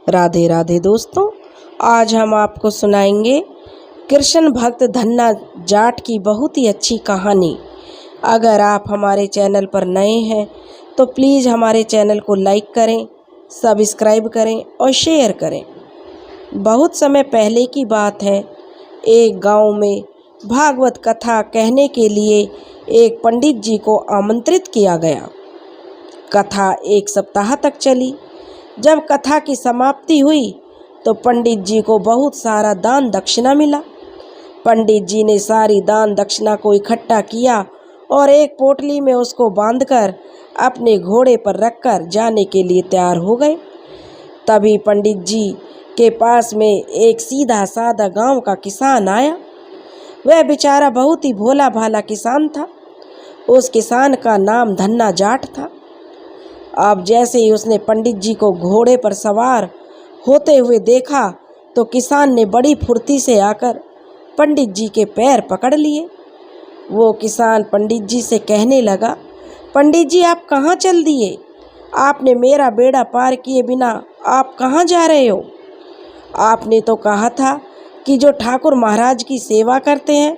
राधे राधे दोस्तों, आज हम आपको सुनाएंगे कृष्ण भक्त धन्ना जाट की बहुत ही अच्छी कहानी। अगर आप हमारे चैनल पर नए हैं तो प्लीज़ हमारे चैनल को लाइक करें, सब्सक्राइब करें और शेयर करें। बहुत समय पहले की बात है, एक गांव में भागवत कथा कहने के लिए एक पंडित जी को आमंत्रित किया गया। कथा एक सप्ताह तक चली। जब कथा की समाप्ति हुई तो पंडित जी को बहुत सारा दान दक्षिणा मिला। पंडित जी ने सारी दान दक्षिणा को इकट्ठा किया और एक पोटली में उसको बांधकर अपने घोड़े पर रखकर जाने के लिए तैयार हो गए। तभी पंडित जी के पास में एक सीधा साधा गांव का किसान आया। वह बेचारा बहुत ही भोला भाला किसान था। उस किसान का नाम धन्ना जाट था। अब जैसे ही उसने पंडित जी को घोड़े पर सवार होते हुए देखा तो किसान ने बड़ी फुर्ती से आकर पंडित जी के पैर पकड़ लिए। वो किसान पंडित जी से कहने लगा, पंडित जी आप कहाँ चल दिए? आपने मेरा बेड़ा पार किए बिना आप कहाँ जा रहे हो? आपने तो कहा था कि जो ठाकुर महाराज की सेवा करते हैं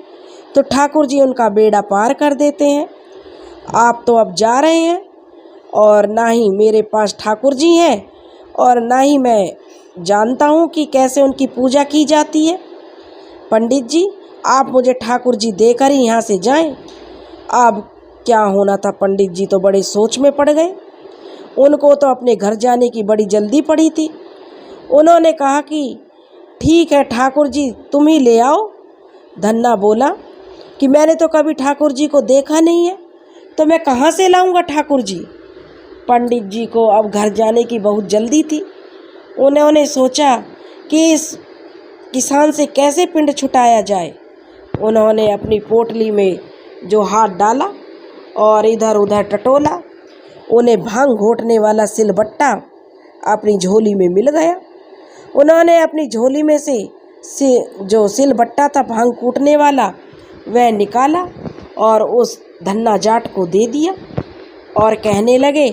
तो ठाकुर जी उनका बेड़ा पार कर देते हैं। आप तो अब जा रहे हैं और ना ही मेरे पास ठाकुर जी हैं और ना ही मैं जानता हूँ कि कैसे उनकी पूजा की जाती है। पंडित जी आप मुझे ठाकुर जी देकर ही यहाँ से जाएं। अब क्या होना था, पंडित जी तो बड़े सोच में पड़ गए। उनको तो अपने घर जाने की बड़ी जल्दी पड़ी थी। उन्होंने कहा कि ठीक है ठाकुर जी तुम ही ले आओ। धन्ना बोला कि मैंने तो कभी ठाकुर जी को देखा नहीं है, तो मैं कहाँ से लाऊंगा ठाकुर जी। पंडित जी को अब घर जाने की बहुत जल्दी थी। उन्होंने सोचा कि इस किसान से कैसे पिंड छुटाया जाए। उन्होंने अपनी पोटली में जो हाथ डाला और इधर उधर टटोला। उन्हें भांग घोटने वाला सिलबट्टा अपनी झोली में मिल गया। उन्होंने अपनी झोली में से जो सिलबट्टा था भांग कूटने वाला वह निकाला और उस धन्ना जाट को दे दिया और कहने लगे,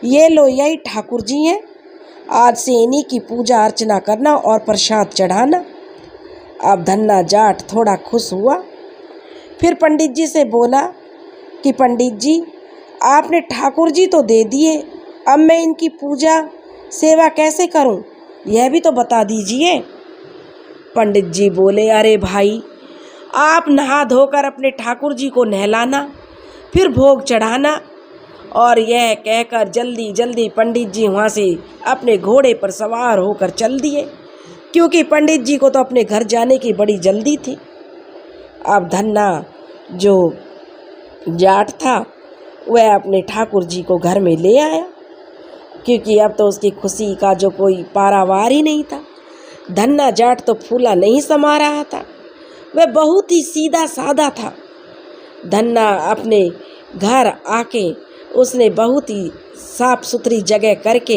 ये लो यही ठाकुर जी हैं, आज से इन्हीं की पूजा अर्चना करना और प्रसाद चढ़ाना। अब धन्ना जाट थोड़ा खुश हुआ। फिर पंडित जी से बोला कि पंडित जी आपने ठाकुर जी तो दे दिए, अब मैं इनकी पूजा सेवा कैसे करूं, यह भी तो बता दीजिए। पंडित जी बोले, अरे भाई आप नहा धोकर अपने ठाकुर जी को नहलाना, फिर भोग चढ़ाना। और यह कहकर जल्दी जल्दी पंडित जी वहाँ से अपने घोड़े पर सवार होकर चल दिए, क्योंकि पंडित जी को तो अपने घर जाने की बड़ी जल्दी थी। अब धन्ना जो जाट था वह अपने ठाकुर जी को घर में ले आया, क्योंकि अब तो उसकी खुशी का जो कोई पारावार ही नहीं था। धन्ना जाट तो फूला नहीं समा रहा था, वह बहुत ही सीधा साधा था। धन्ना अपने घर आके उसने बहुत ही साफ सुथरी जगह करके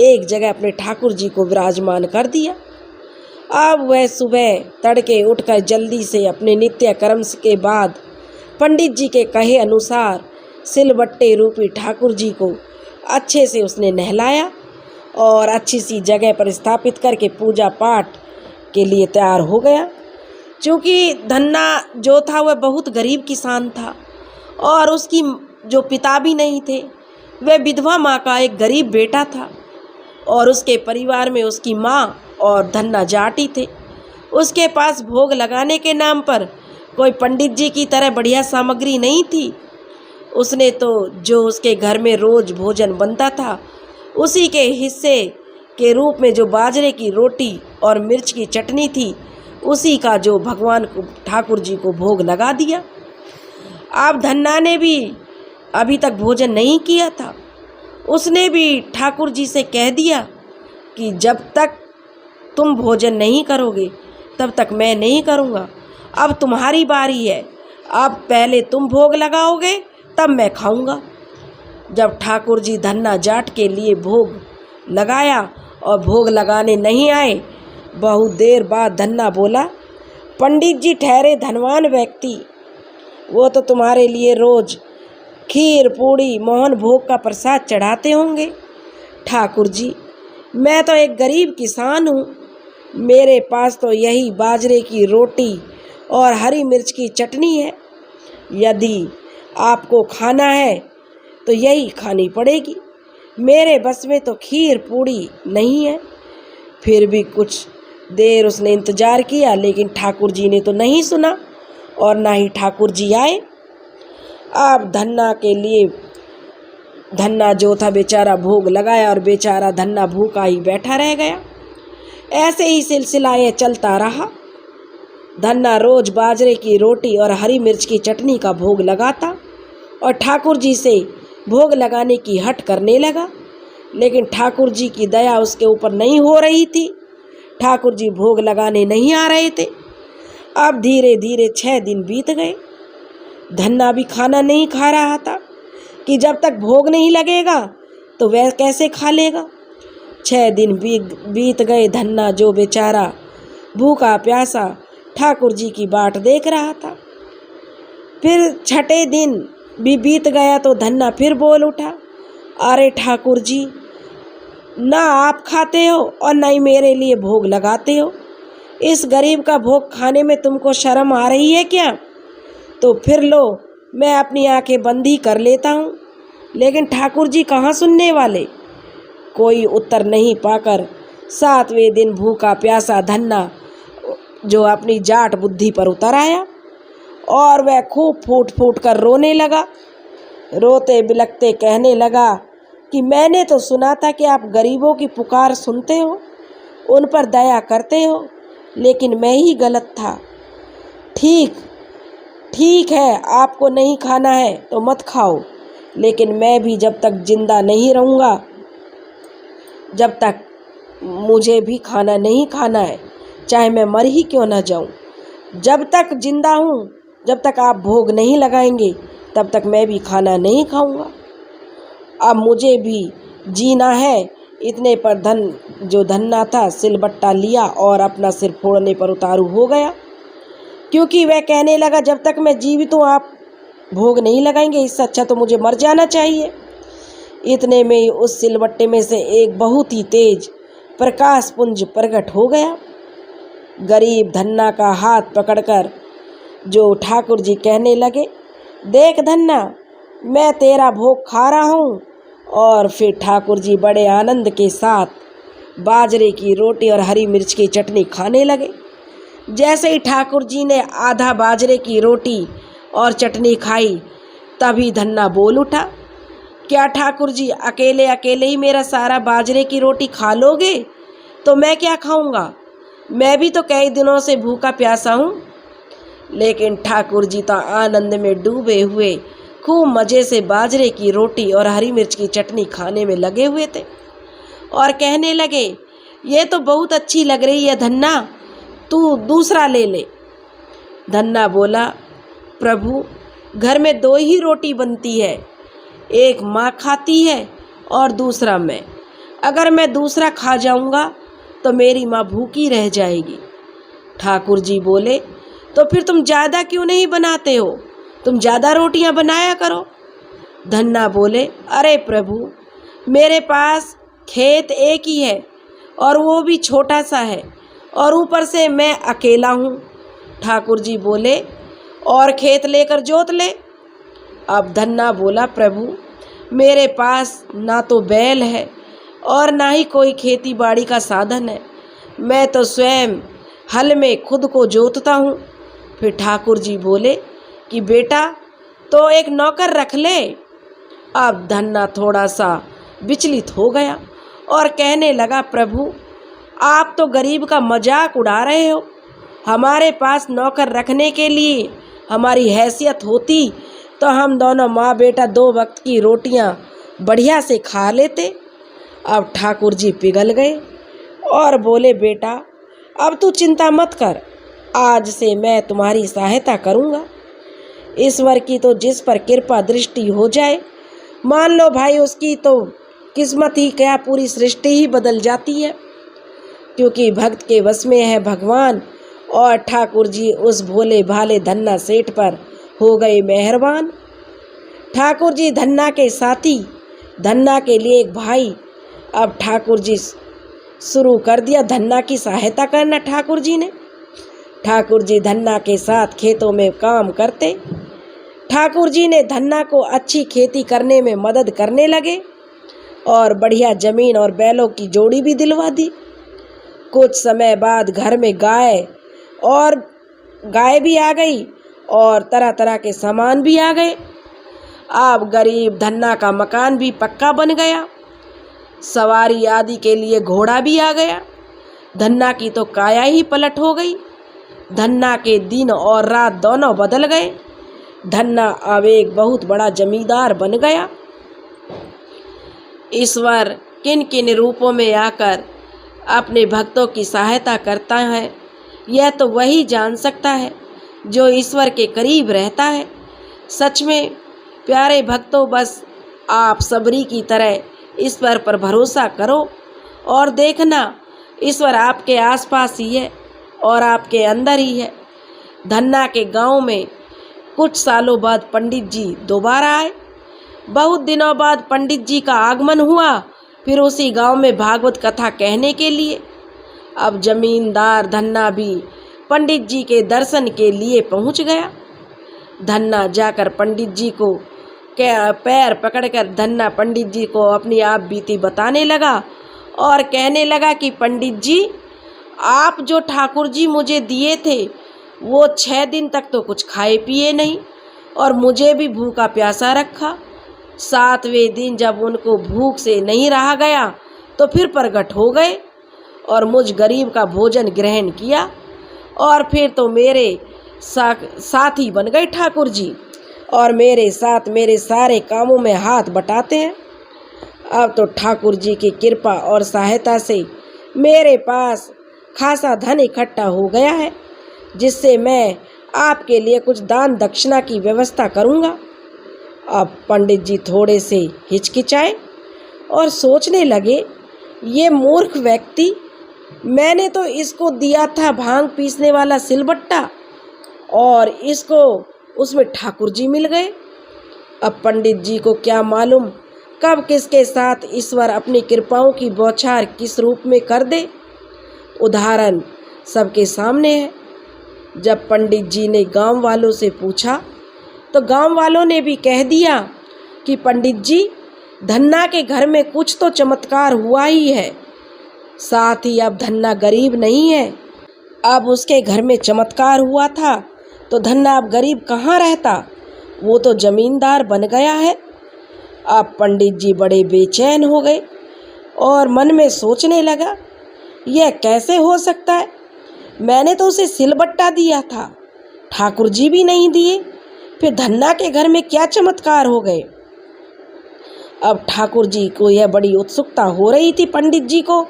एक जगह अपने ठाकुर जी को विराजमान कर दिया। अब वह सुबह तड़के उठकर जल्दी से अपने नित्य कर्म के बाद पंडित जी के कहे अनुसार सिलबट्टे रूपी ठाकुर जी को अच्छे से उसने नहलाया और अच्छी सी जगह पर स्थापित करके पूजा पाठ के लिए तैयार हो गया। क्योंकि धन्ना जो था वह बहुत गरीब किसान था और उसकी जो पिता भी नहीं थे, वह विधवा माँ का एक गरीब बेटा था और उसके परिवार में उसकी माँ और धन्ना जाट ही थे। उसके पास भोग लगाने के नाम पर कोई पंडित जी की तरह बढ़िया सामग्री नहीं थी। उसने तो जो उसके घर में रोज भोजन बनता था उसी के हिस्से के रूप में जो बाजरे की रोटी और मिर्च की चटनी थी, उसी का जो भगवान को ठाकुर जी को भोग लगा दिया। अब धन्ना ने भी अभी तक भोजन नहीं किया था। उसने भी ठाकुर जी से कह दिया कि जब तक तुम भोजन नहीं करोगे तब तक मैं नहीं करूँगा। अब तुम्हारी बारी है, अब पहले तुम भोग लगाओगे तब मैं खाऊंगा। जब ठाकुर जी धन्ना जाट के लिए भोग लगाया और भोग लगाने नहीं आए, बहुत देर बाद धन्ना बोला, पंडित जी ठहरे धनवान व्यक्ति, वो तो तुम्हारे लिए रोज खीर पूड़ी मोहन भोग का प्रसाद चढ़ाते होंगे। ठाकुर जी मैं तो एक गरीब किसान हूँ, मेरे पास तो यही बाजरे की रोटी और हरी मिर्च की चटनी है। यदि आपको खाना है तो यही खानी पड़ेगी, मेरे बस में तो खीर पूड़ी नहीं है। फिर भी कुछ देर उसने इंतजार किया, लेकिन ठाकुर जी ने तो नहीं सुना और ना ही ठाकुर जी आए। अब धन्ना जो था बेचारा भोग लगाया और बेचारा धन्ना भूखा ही बैठा रह गया। ऐसे ही सिलसिला ये चलता रहा। धन्ना रोज बाजरे की रोटी और हरी मिर्च की चटनी का भोग लगाता और ठाकुर जी से भोग लगाने की हट करने लगा, लेकिन ठाकुर जी की दया उसके ऊपर नहीं हो रही थी। ठाकुर जी भोग लगाने नहीं आ रहे थे। अब धीरे धीरे 6 दिन बीत गए। धन्ना भी खाना नहीं खा रहा था कि जब तक भोग नहीं लगेगा तो वह कैसे खा लेगा। 6 दिन बीत गए। धन्ना जो बेचारा भूखा प्यासा ठाकुर जी की बाट देख रहा था। फिर 6ठे दिन भी बीत गया तो धन्ना फिर बोल उठा, अरे ठाकुर जी, ना आप खाते हो और ना ही मेरे लिए भोग लगाते हो। इस गरीब का भोग खाने में तुमको शर्म आ रही है क्या? तो फिर लो, मैं अपनी आंखें बंद ही कर लेता हूँ। लेकिन ठाकुर जी कहाँ सुनने वाले। कोई उत्तर नहीं पाकर 7वें दिन भूखा प्यासा धन्ना जो अपनी जाट बुद्धि पर उतर आया और वह खूब फूट फूट कर रोने लगा। रोते बिलखते कहने लगा कि मैंने तो सुना था कि आप गरीबों की पुकार सुनते हो, उन पर दया करते हो, लेकिन मैं ही गलत था। ठीक है, आपको नहीं खाना है तो मत खाओ, लेकिन मैं भी जब तक जिंदा नहीं रहूँगा, जब तक मुझे भी खाना नहीं खाना है, चाहे मैं मर ही क्यों ना जाऊँ। जब तक जिंदा हूँ, जब तक आप भोग नहीं लगाएंगे, तब तक मैं भी खाना नहीं खाऊंगा। अब मुझे भी जीना है। इतने पर धन्ना था सिलबट्टा लिया और अपना सिर फोड़ने पर उतारू हो गया, क्योंकि वह कहने लगा जब तक मैं जीवित हूँ आप भोग नहीं लगाएंगे, इससे अच्छा तो मुझे मर जाना चाहिए। इतने में उस सिलबट्टे में से एक बहुत ही तेज प्रकाश पुंज प्रकट हो गया। गरीब धन्ना का हाथ पकड़कर जो ठाकुर जी कहने लगे, देख धन्ना, मैं तेरा भोग खा रहा हूँ। और फिर ठाकुर जी बड़े आनंद के साथ बाजरे की रोटी और हरी मिर्च की चटनी खाने लगे। जैसे ही ठाकुर जी ने आधा बाजरे की रोटी और चटनी खाई, तभी धन्ना बोल उठा, क्या ठाकुर जी अकेले अकेले ही मेरा सारा बाजरे की रोटी खा लोगे? तो मैं क्या खाऊंगा? मैं भी तो कई दिनों से भूखा प्यासा हूँ। लेकिन ठाकुर जी तो आनंद में डूबे हुए खूब मज़े से बाजरे की रोटी और हरी मिर्च की चटनी खाने में लगे हुए थे और कहने लगे, ये तो बहुत अच्छी लग रही है धन्ना, तू दूसरा ले ले। धन्ना बोला, प्रभु, घर में 2 ही रोटी बनती है, एक माँ खाती है और दूसरा मैं। अगर मैं दूसरा खा जाऊंगा तो मेरी माँ भूखी रह जाएगी। ठाकुर जी बोले, तो फिर तुम ज़्यादा क्यों नहीं बनाते हो? तुम ज़्यादा रोटियां बनाया करो। धन्ना बोले, अरे प्रभु, मेरे पास खेत एक ही है और वो भी छोटा सा है, और ऊपर से मैं अकेला हूँ। ठाकुर जी बोले, और खेत लेकर जोत ले। अब धन्ना बोला, प्रभु, मेरे पास ना तो बैल है और ना ही कोई खेती बाड़ी का साधन है, मैं तो स्वयं हल में खुद को जोतता हूँ। फिर ठाकुर जी बोले कि बेटा, तो एक नौकर रख ले। अब धन्ना थोड़ा सा विचलित हो गया और कहने लगा, प्रभु, आप तो गरीब का मजाक उड़ा रहे हो। हमारे पास नौकर रखने के लिए हमारी हैसियत होती तो हम दोनों माँ बेटा 2 वक्त की रोटियां बढ़िया से खा लेते। अब ठाकुर जी पिघल गए और बोले, बेटा, अब तू चिंता मत कर, आज से मैं तुम्हारी सहायता करूँगा। ईश्वर की तो जिस पर कृपा दृष्टि हो जाए, मान लो भाई, उसकी तो किस्मत ही क्या, पूरी सृष्टि ही बदल जाती है, क्योंकि भक्त के वश में है भगवान। और ठाकुर जी उस भोले भाले धन्ना सेठ पर हो गए मेहरबान। ठाकुर जी धन्ना के साथी, धन्ना के लिए एक भाई। अब ठाकुर जी शुरू कर दिया धन्ना की सहायता करना ठाकुर जी ने। ठाकुर जी धन्ना के साथ खेतों में काम करते। ठाकुर जी ने धन्ना को अच्छी खेती करने में मदद करने लगे और बढ़िया जमीन और बैलों की जोड़ी भी दिलवा दी। कुछ समय बाद घर में गाय भी आ गई और तरह तरह के सामान भी आ गए। अब गरीब धन्ना का मकान भी पक्का बन गया। सवारी आदि के लिए घोड़ा भी आ गया। धन्ना की तो काया ही पलट हो गई। धन्ना के दिन और रात दोनों बदल गए। धन्ना अब एक बहुत बड़ा जमींदार बन गया। ईश्वर किन किन रूपों में आकर अपने भक्तों की सहायता करता है, यह तो वही जान सकता है जो ईश्वर के करीब रहता है। सच में प्यारे भक्तों, बस आप सबरी की तरह ईश्वर पर भरोसा करो और देखना ईश्वर आपके आसपास ही है और आपके अंदर ही है। धन्ना के गांव में कुछ सालों बाद पंडित जी दोबारा आए। बहुत दिनों बाद पंडित जी का आगमन हुआ, फिर उसी गांव में भागवत कथा कहने के लिए। अब जमींदार धन्ना भी पंडित जी के दर्शन के लिए पहुंच गया। धन्ना जाकर पंडित जी को पैर पकड़कर धन्ना पंडित जी को अपनी आप बीती बताने लगा और कहने लगा कि पंडित जी, आप जो ठाकुर जी मुझे दिए थे वो 6 दिन तक तो कुछ खाए पिए नहीं और मुझे भी भूखा प्यासा रखा। 7वें दिन जब उनको भूख से नहीं रहा गया तो फिर प्रकट हो गए और मुझ गरीब का भोजन ग्रहण किया और फिर तो मेरे साथी बन गए ठाकुर जी और मेरे साथ मेरे सारे कामों में हाथ बटाते हैं। अब तो ठाकुर जी की कृपा और सहायता से मेरे पास खासा धन इकट्ठा हो गया है, जिससे मैं आपके लिए कुछ दान दक्षिणा की व्यवस्था करूँगा। अब पंडित जी थोड़े से हिचकिचाए और सोचने लगे, ये मूर्ख व्यक्ति, मैंने तो इसको दिया था भांग पीसने वाला सिलबट्टा और इसको उसमें ठाकुर जी मिल गए। अब पंडित जी को क्या मालूम कब किसके साथ ईश्वर अपनी कृपाओं की बौछार किस रूप में कर दे। उदाहरण सबके सामने है। जब पंडित जी ने गांव वालों से पूछा तो गांव वालों ने भी कह दिया कि पंडित जी, धन्ना के घर में कुछ तो चमत्कार हुआ ही है। साथ ही अब धन्ना गरीब नहीं है। अब उसके घर में चमत्कार हुआ था तो धन्ना अब गरीब कहाँ रहता, वो तो जमींदार बन गया है। अब पंडित जी बड़े बेचैन हो गए और मन में सोचने लगा, यह कैसे हो सकता है? मैंने तो उसे सिलबट्टा दिया था, ठाकुर जी भी नहीं दिए, फिर धन्ना के घर में क्या चमत्कार हो गए? अब ठाकुर जी को यह बड़ी उत्सुकता हो रही थी पंडित जी को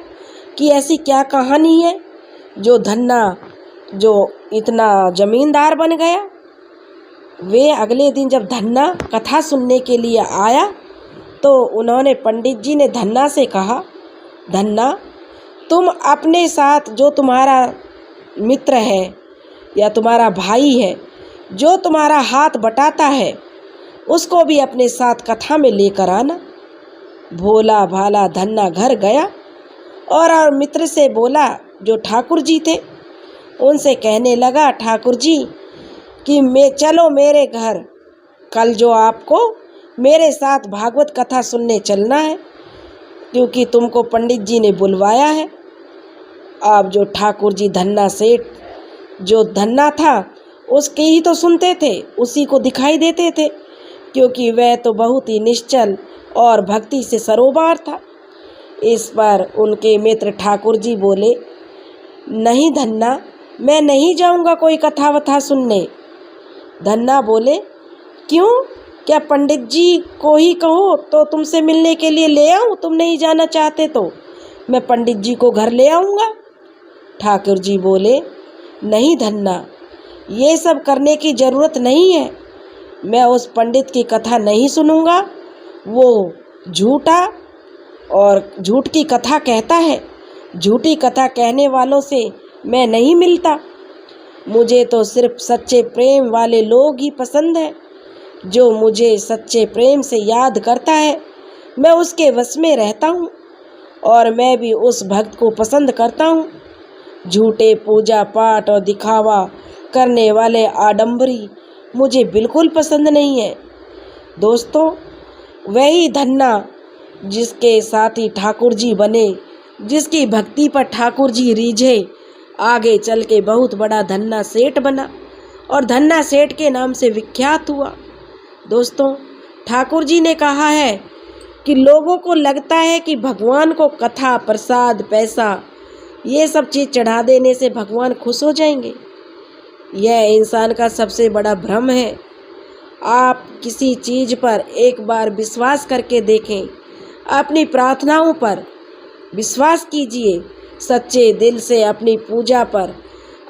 कि ऐसी क्या कहानी है जो धन्ना जो इतना जमींदार बन गया। वे अगले दिन जब धन्ना कथा सुनने के लिए आया तो उन्होंने पंडित जी ने धन्ना से कहा, धन्ना, तुम अपने साथ जो तुम्हारा मित्र है या तुम्हारा भाई है, जो तुम्हारा हाथ बटाता है, उसको भी अपने साथ कथा में लेकर आना। भोला भाला धन्ना घर गया और मित्र से बोला, जो ठाकुर जी थे, उनसे कहने लगा, ठाकुर जी कि चलो मेरे घर, कल जो आपको मेरे साथ भागवत कथा सुनने चलना है, क्योंकि तुमको पंडित जी ने बुलवाया है। अब जो ठाकुर जी धन्ना सेठ जो धन्ना था उसके ही तो सुनते थे, उसी को दिखाई देते थे, क्योंकि वह तो बहुत ही निश्चल और भक्ति से सरोबार था। इस पर उनके मित्र ठाकुर जी बोले, नहीं धन्ना, मैं नहीं जाऊंगा कोई कथा वथा सुनने। धन्ना बोले, क्यों? क्या पंडित जी को ही कहो तो तुमसे मिलने के लिए ले आऊं? तुम नहीं जाना चाहते तो मैं पंडित जी को घर ले आऊँगा। ठाकुर जी बोले, नहीं धन्ना, ये सब करने की ज़रूरत नहीं है। मैं उस पंडित की कथा नहीं सुनूंगा, वो झूठा और झूठ की कथा कहता है। झूठी कथा कहने वालों से मैं नहीं मिलता। मुझे तो सिर्फ सच्चे प्रेम वाले लोग ही पसंद हैं। जो मुझे सच्चे प्रेम से याद करता है, मैं उसके वश में रहता हूँ और मैं भी उस भक्त को पसंद करता हूँ। झूठे पूजा पाठ और दिखावा करने वाले आडंबरी मुझे बिल्कुल पसंद नहीं है। दोस्तों, वही धन्ना जिसके साथी ठाकुर जी बने, जिसकी भक्ति पर ठाकुर जी रीझे, आगे चल के बहुत बड़ा धन्ना सेठ बना और धन्ना सेठ के नाम से विख्यात हुआ। दोस्तों, ठाकुर जी ने कहा है कि लोगों को लगता है कि भगवान को कथा, प्रसाद, पैसा ये सब चीज़ चढ़ा देने से भगवान खुश हो जाएंगे। यह इंसान का सबसे बड़ा भ्रम है। आप किसी चीज़ पर एक बार विश्वास करके देखें, अपनी प्रार्थनाओं पर विश्वास कीजिए, सच्चे दिल से अपनी पूजा पर,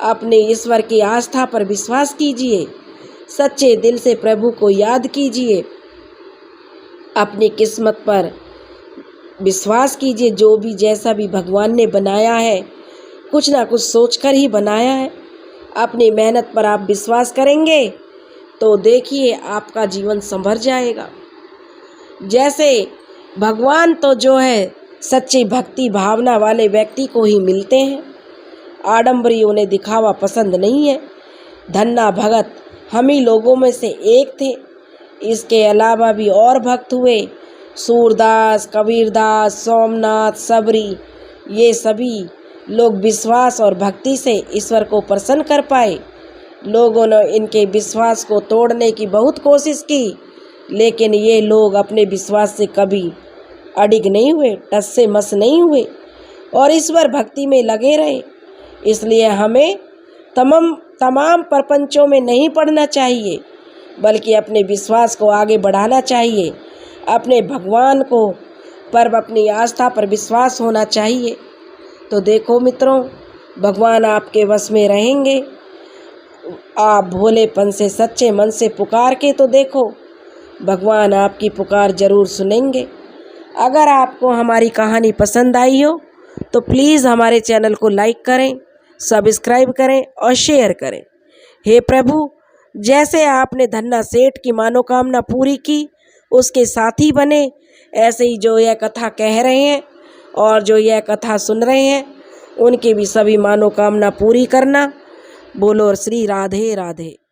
अपने ईश्वर की आस्था पर विश्वास कीजिए, सच्चे दिल से प्रभु को याद कीजिए, अपनी किस्मत पर विश्वास कीजिए। जो भी जैसा भी भगवान ने बनाया है, कुछ ना कुछ सोचकर ही बनाया है। अपनी मेहनत पर आप विश्वास करेंगे तो देखिए आपका जीवन संभर जाएगा। जैसे भगवान तो जो है सच्ची भक्ति भावना वाले व्यक्ति को ही मिलते हैं। आडंबरी उन्हें दिखावा पसंद नहीं है। धन्ना भगत हम ही लोगों में से एक थे। इसके अलावा भी और भक्त हुए, सूरदास, कबीरदास, सोमनाथ, सबरी, ये सभी लोग विश्वास और भक्ति से ईश्वर को प्रसन्न कर पाए। लोगों ने इनके विश्वास को तोड़ने की बहुत कोशिश की, लेकिन ये लोग अपने विश्वास से कभी अडिग नहीं हुए, टस से मस नहीं हुए और ईश्वर भक्ति में लगे रहे। इसलिए हमें तमाम प्रपंचों में नहीं पड़ना चाहिए, बल्कि अपने विश्वास को आगे बढ़ाना चाहिए। अपने भगवान को पर अपनी आस्था पर विश्वास होना चाहिए। तो देखो मित्रों, भगवान आपके वश में रहेंगे। आप भोलेपन से, सच्चे मन से पुकार के तो देखो, भगवान आपकी पुकार जरूर सुनेंगे। अगर आपको हमारी कहानी पसंद आई हो तो प्लीज़ हमारे चैनल को लाइक करें, सब्सक्राइब करें और शेयर करें। हे प्रभु, जैसे आपने धन्ना सेठ की मनोकामना पूरी की, उसके साथी बने, ऐसे ही जो यह कथा कह रहे हैं और जो यह कथा सुन रहे हैं, उनकी भी सभी मनोकामना पूरी करना। बोलो श्री राधे राधे।